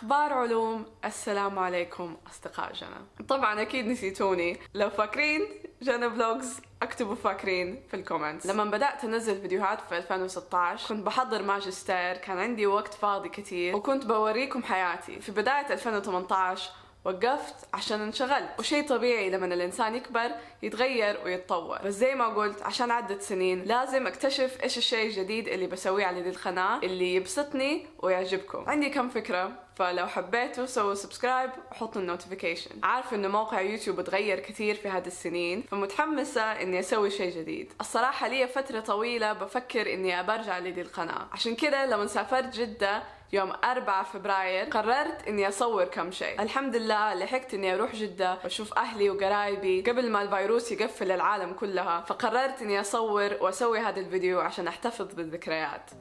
أخبار علوم، السلام عليكم أصدقاء جنى. طبعا أكيد نسيتوني، لو فاكرين جنى فلوجز اكتبوا فاكرين في الكومنتس. لما بدأت أنزل فيديوهات في 2016 كنت بحضر ماجستير، كان عندي وقت فاضي كتير وكنت بوريكم حياتي. في بداية 2018 وقفت عشان انشغلت، وشي طبيعي لما الإنسان يكبر يتغير ويتطور، بس زي ما قلت عشان عدت سنين لازم اكتشف ايش الشيء الجديد اللي بسويه على دي القناة اللي يبسطني ويعجبكم. عندي كم فكرة، فلو حبيتوا سووا سبسكرايب وحطوا النوتيفيكيشن. عارفة انه موقع يوتيوب تغير كثير في هذه السنين، فمتحمسة اني اسوي شيء جديد. الصراحة لي فترة طويلة بفكر اني برجع لدي القناة، عشان كده لما سافرت جدة يوم 4 فبراير قررت اني اصور كم شيء. الحمد لله لحقت اني اروح جدة واشوف اهلي وقرايبي قبل ما الفيروس يقفل العالم كلها، فقررت اني اصور واسوي هذا الفيديو عشان احتفظ بالذكريات.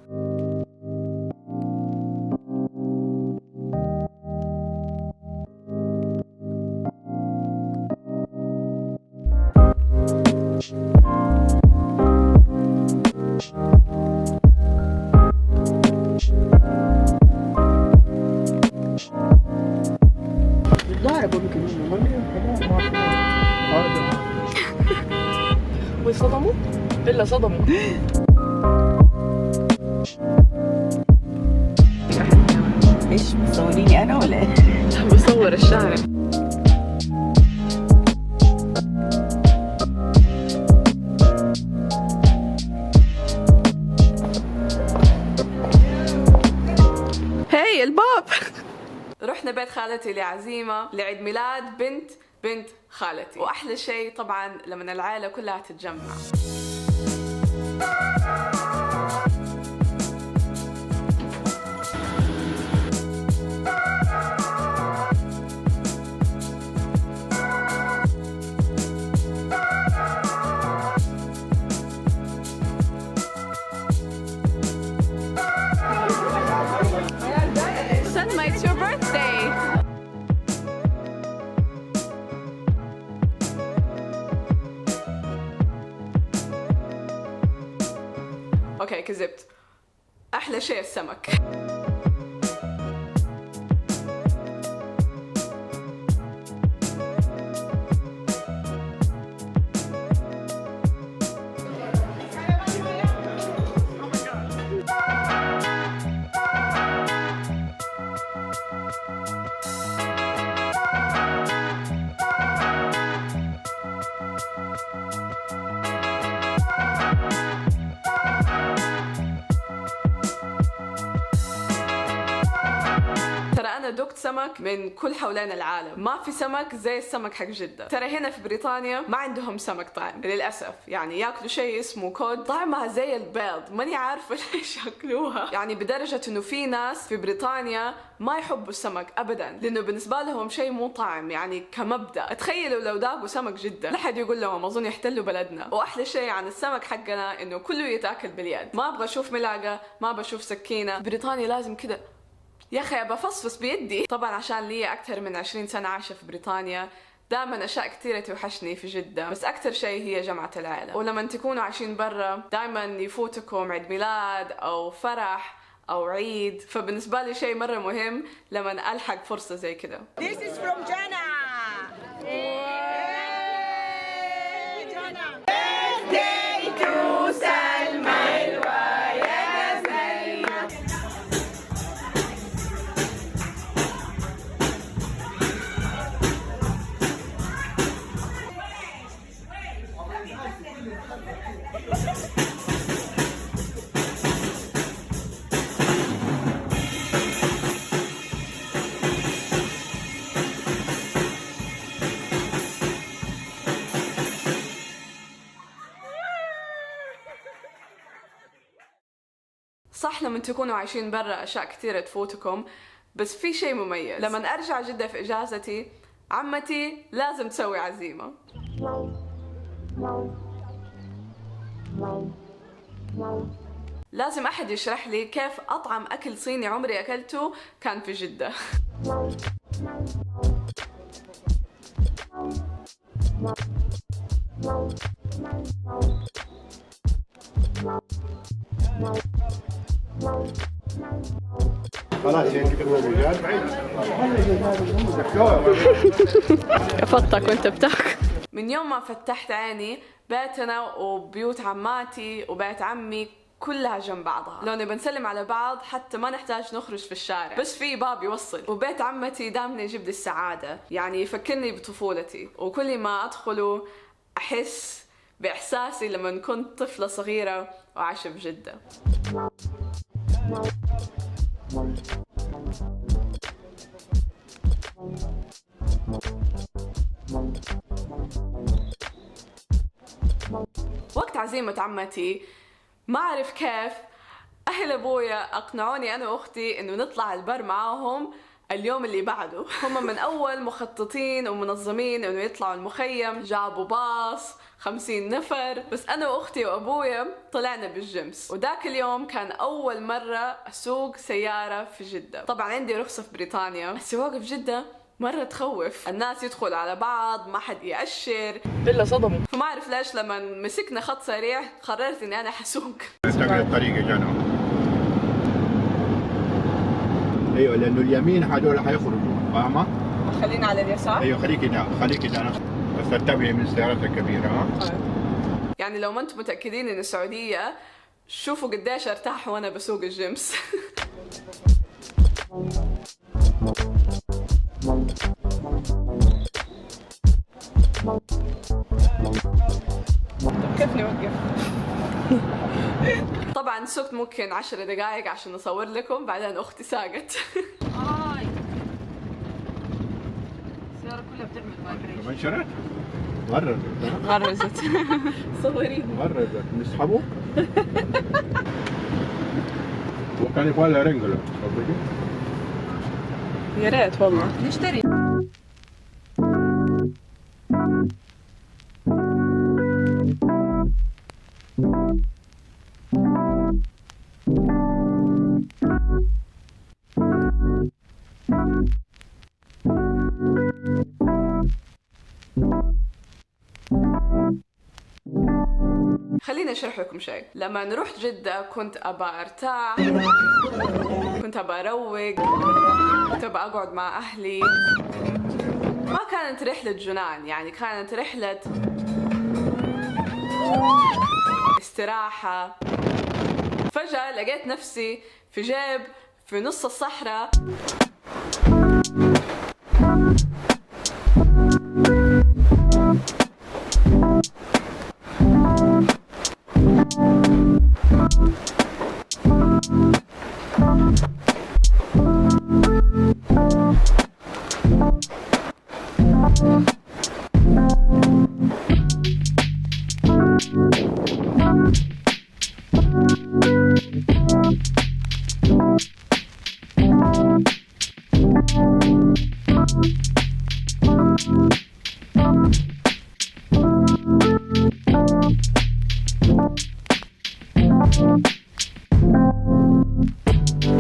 وصدموا إلا صدموا. ايش بتصوريني انا ولا ايه؟ بصور الشارع. هاي الباب. رحنا بيت خالتي لعزيمة لعيد ميلاد بنت خالتي، وأحلى شيء طبعا لما العائلة كلها تتجمع. Selma, it's your birthday. اوكي كذبت، احلى شيء السمك. أنا دقت سمك من كل حوالين العالم، ما في سمك زي السمك حق جدة. ترى هنا في بريطانيا ما عندهم سمك طعم للأسف، يعني ياكلوا شيء اسمه كود طعمها زي البيض، ماني عارفة ليش ياكلوها. يعني بدرجة إنه في ناس في بريطانيا ما يحبوا السمك أبدا، لأنه بالنسبة لهم شيء مو طعم، يعني كمبدأ. تخيلوا لو داقوا سمك جدة، لا حد يقول لهم أظن يحتلوا بلدنا. وأحلى شيء عن السمك حقنا إنه كله يتاكل باليد، ما أبغى أشوف ملعقة، ما بشوف سكينة. بريطانيا لازم كده يا أخي بفصفص بيدي. طبعا عشان لي أكثر من 20 سنة عايشة في بريطانيا، دائما أشياء كثيرة توحشني في جدة، بس أكثر شيء هي جمعة العائلة. ولما تكونوا عايشين برا دائما يفوتكم عيد ميلاد أو فرح أو عيد، فبالنسبة لي شيء مرة مهم لما ألحق فرصة زي كده. This is from Jana. Birthday to Salma. صح لما تكونوا عايشين برا أشياء كثيرة تفوتكم، بس في شيء مميز لما أرجع جدة في إجازتي، عمتي لازم تسوي عزيمة. لازم أحد يشرح لي كيف أطعم أكل صيني عمري أكلته كان في جدة. خلاص كفتك وانت بتاكل. من يوم ما فتحت عيني بيتنا وبيوت عماتي وبيت عمي كلها جنب بعضها، لو نبي نسلم على بعض حتى ما نحتاج نخرج في الشارع، بس في باب يوصل. وبيت عمتي دائما يجيب لي السعادة، يعني يفكرني بطفولتي، وكل ما أدخله أحس بإحساسي لما كنت طفلة صغيرة وعايشة بجدة. وقت عزيمة عمتي ما أعرف كيف أهل أبويا أقنعوني أنا وأختي إنه نطلع البر معاهم اليوم اللي بعده. هم من أول مخططين ومنظمين إنه يطلعوا المخيم، جابوا باص 50 نفر، بس أنا وأختي وأبويا طلعنا بالجمس. وذاك اليوم كان أول مرة أسوق سيارة في جدة. طبعا عندي رخصة في بريطانيا، السواقة في جدة مرة تخوف، الناس يدخلوا على بعض، ما حد يأشر إلا صدموا. فما أعرف ليش لما مسكنا خط سريع قررت إني أنا حسوق. الطريق جانا. ايوه لانه اليمين هذول حيخرجوا، فاهمه؟ خلينا على اليسار. ايوه خليكي هنا بس انتبهي من السيارات الكبيره. ها يعني لو ما انتم متاكدين ان السعوديه، شوفوا قديش ارتاح وانا بسوق الجيمس. كيف نوقف؟ طبعا سكت ممكن 10 دقائق عشان اصور لكم، بعدين اختي ساقت. السيارة كلها بتعمل فايبريشن. منشرت؟ غرزت. صوريني. غرزت نسحبه؟ وكان يبغى لها رنجلر. يا ريت والله نشتري. خليني اشرح لكم شيء. لما رحت جدة كنت ابى ارتاح، كنت ابى اروق، كنت ابى اقعد مع اهلي. ما كانت رحلة جنان، يعني كانت رحلة استراحة. فجأة لقيت نفسي في جيب في نص الصحراء.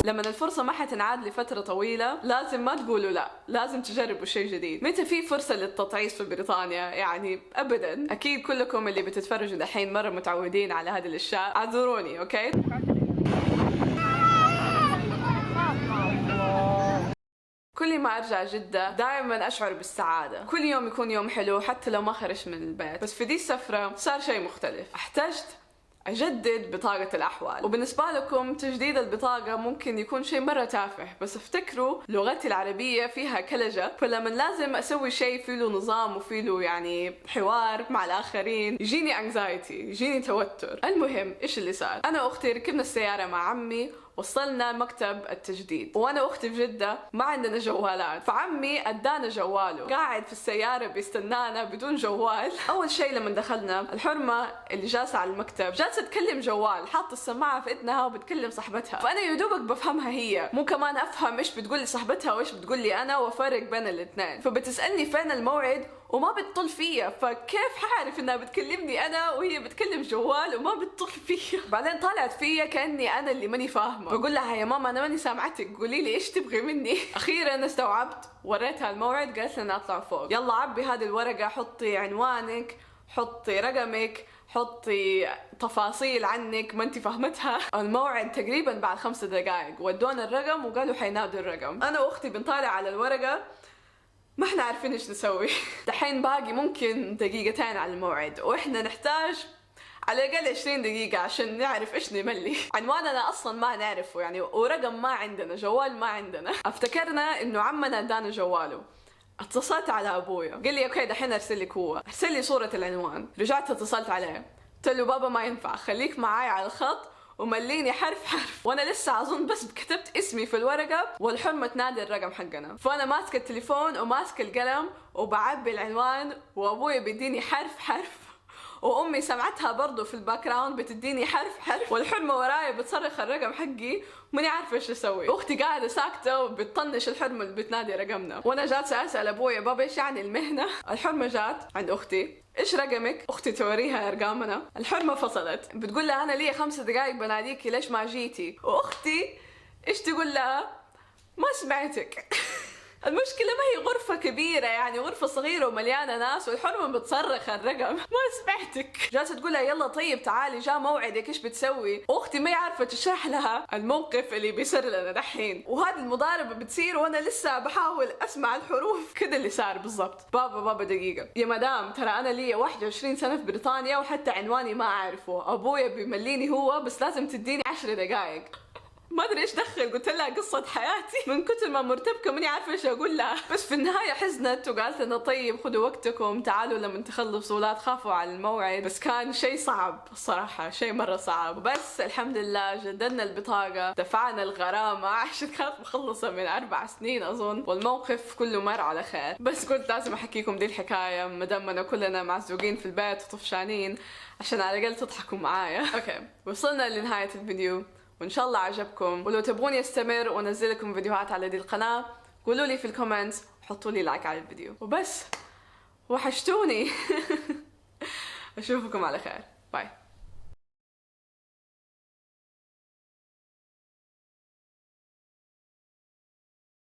لما الفرصة ما حتنعاد لفترة طويلة لازم ما تقولوا لا، لازم تجربوا شيء جديد. متى في فرصة للتطعيس في بريطانيا؟ يعني أبدا. أكيد كلكم اللي بتتفرجوا دحين مرة متعودين على هذه الأشياء، اعذروني أوكي؟ كل ما أرجع جدة دائما أشعر بالسعادة، كل يوم يكون يوم حلو حتى لو ما خرجت من البيت. بس في دي السفرة صار شيء مختلف، احتجت أجدد بطاقة الأحوال. وبالنسبة لكم تجديد البطاقة ممكن يكون شيء مرة تافه، بس افتكروا لغتي العربية فيها كلجة، فلما لازم أسوي شيء فيه له نظام وفيه له يعني حوار مع الآخرين يجيني anxiety، يجيني توتر. المهم إيش اللي صار؟ أنا وأختي ركبنا السيارة مع عمي، وصلنا مكتب التجديد، وانا واختي في جدة ما عندنا جوالات، فعمي ادانا جواله، قاعد في السيارة بيستنانا بدون جوال. اول شيء لما دخلنا الحرمة اللي جالسة على المكتب جالسة تكلم جوال، حاطة السماعة في اذنها وبتكلم صاحبتها، فانا يدوبك بفهمها هي، مو كمان افهم ايش بتقول لي صاحبتها وايش بتقول لي انا وافرق بين الاثنين. فبتسألني فين الموعد وما بتطل فيا، فكيف حعرف انها بتكلمني انا وهي بتكلم جوال وما بتطل فيا؟ بعدين طلعت فيا كاني انا اللي ماني فاهمه، بقول لها يا ماما انا ماني سامعتك، قولي لي ايش تبغي مني. اخيرا استوعبت، وريتها الموعد، قالت لنا اطلع فوق، يلا عبي هذه الورقه، حطي عنوانك، حطي رقمك، حطي تفاصيل عنك ما انت فهمتها. الموعد تقريبا بعد 5 دقائق، ودونا الرقم وقالوا حينادوا الرقم. انا واختي بنطالع على الورقة ما احنا عارفين ايش نسوي. دحين باقي ممكن 2 دقيقتين على الموعد، واحنا نحتاج على الأقل 20 دقيقة عشان نعرف إيش نملي. عنواننا أصلا ما نعرفه يعني، ورقم ما عندنا، جوال ما عندنا. افتكرنا إنه عمنا ادانا جواله. اتصلت على أبويا قال لي أوكي دحين أرسل لك هو، أرسل لي صورة العنوان. رجعت اتصلت عليه قلت له بابا ما ينفع، خليك معاي على الخط ومليني حرف حرف. وانا لسه اظن بس كتبت اسمي في الورقه والحرمه تنادي الرقم حقنا. فانا ماسكه التليفون وماسكه القلم وبعبي العنوان، وابويا بيديني حرف حرف، وامي سمعتها برضو في الباك جراوند بتديني حرف حرف، والحرمه ورايا بتصرخ الرقم حقي ماني عارفه ايش اسوي. اختي قاعده ساكته وبتطنش الحرمه اللي بتنادي رقمنا، وانا جالسه اسال ابويا بابا ايش يعني المهنه. الحرمه جات عند اختي، ايش رقمك؟ اختي توريها ارقامنا. الحرمه فصلت بتقول لها انا لي 5 دقائق بناديكي ليش ما جيتي، واختي ايش تقول لها؟ ما سمعتك. المشكلة ما هي غرفة كبيرة يعني، غرفة صغيرة ومليانة ناس والحرمة بتصرخ الرقم ما سمعتك. جالسة تقول لها يلا طيب تعالي جاء موعدك ايش بتسوي؟ واختي ما عارفة تشرح لها الموقف اللي بيصير لنا دحين، وهذه المضاربة بتصير وانا لسه بحاول اسمع الحروف. كده اللي صار بالضبط. بابا دقيقة يا مدام، ترى انا لي 21 سنة في بريطانيا وحتى عنواني ما اعرفه، ابويا بيمليني هو بس لازم تديني 10 دقائق. ما ادري ايش دخل، قلت لها قصة حياتي من كثر ما مرتبكة ماني عارفة ايش اقول لها. بس في النهاية حزنت وقالت لنا طيب خذوا وقتكم تعالوا لما تخلصوا لا تخافوا على الموعد. بس كان شيء صعب الصراحة، شيء مرة صعب. بس الحمد لله جددنا البطاقة، دفعنا الغرامة عشان كانت مخلصة من 4 سنين اظن، والموقف كله مر على خير. بس قلت لازم احكيكم دي الحكاية مدامنا كلنا معزوقين في البيت وطفشانين عشان على الاقل تضحكوا معايا. اوكي وصلنا لنهاية الفيديو وإن شاء الله عجبكم، ولو تبغوني استمر وانزل لكم فيديوهات على دي القناة قولوا لي في الكومنتس وحطوا لي لايك على الفيديو. وبس وحشتوني. اشوفكم على خير، باي.